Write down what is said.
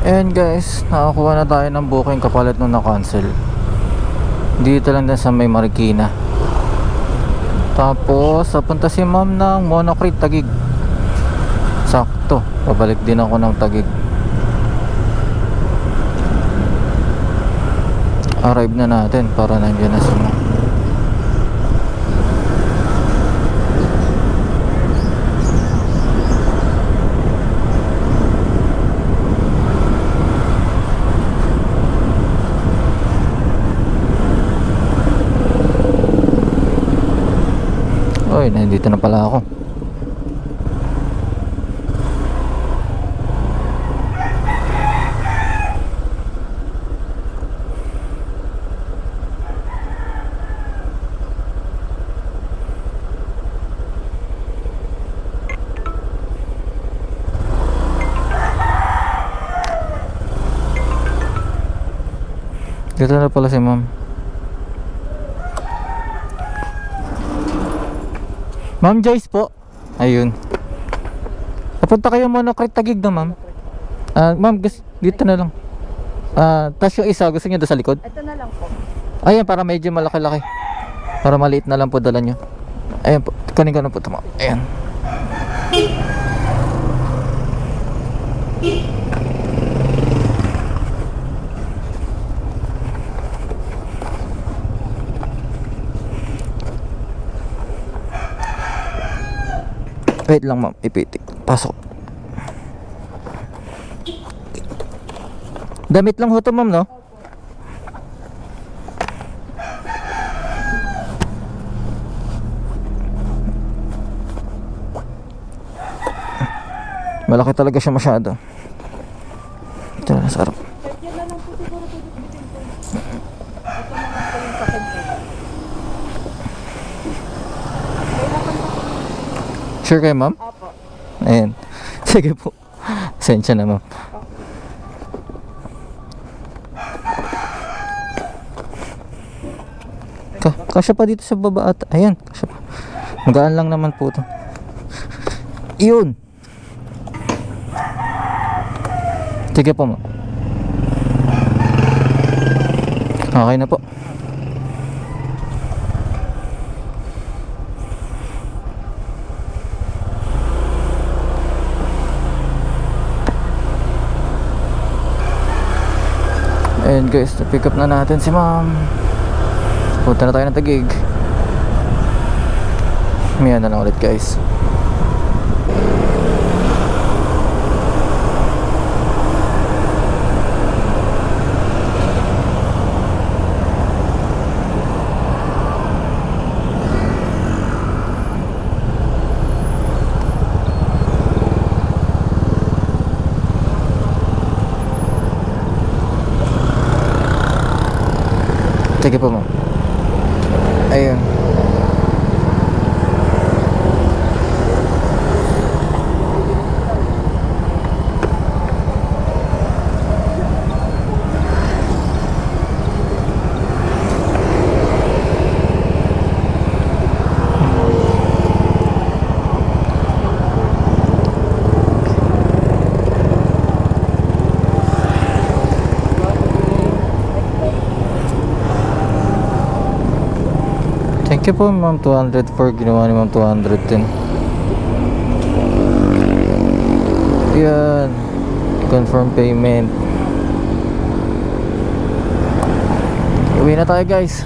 And guys, nakakuha na tayo ng booking kapalit nung na-cancel. Dito lang din sa may Marikina. Tapos papunta si ma'am ng Monocrete Taguig. Sakto, pabalik din ako ng Taguig. Arrive na natin para nandiyan na si ma'am. Oy, nandito na pala ako. Dito na pala si ma'am. Ma'am Joyce po. Ayun. Papunta kayo Monocrete Taguig na ma'am. Ma'am, dito na lang. Tas yung isa, gusto niyo doon sa likod? Ito na lang po. Ayan, para medyo malaki-laki. Para maliit na lang po dala nyo. Ayan po, kunin ko na po ito ma'am. Ayan. Wait lang ma'am, ipitik. Pasok. Damit lang ho to ma'am, no? Malaki talaga siya masyado. Ito na sa harap. Yan na lang po siguro tututbitin ko. Ito naman po yung sakit ko. Sure kayo ma'am? Apo. Ayan. Sige po. Sensya na ma'am. Kasya pa dito sa baba at ayan, kasya pa. Magaan lang naman po ito. Iyon. Sige po ma'am. Okay na po. And guys, pick up na natin si ma'am. Punta na tayo ng Taguig. Maya na lang ulit guys. Sige po ma'am. Ayun. Thank you po ma'am, 200 for ginawa ni ma'am 210. Yan, confirm payment. Uwi na tayo guys.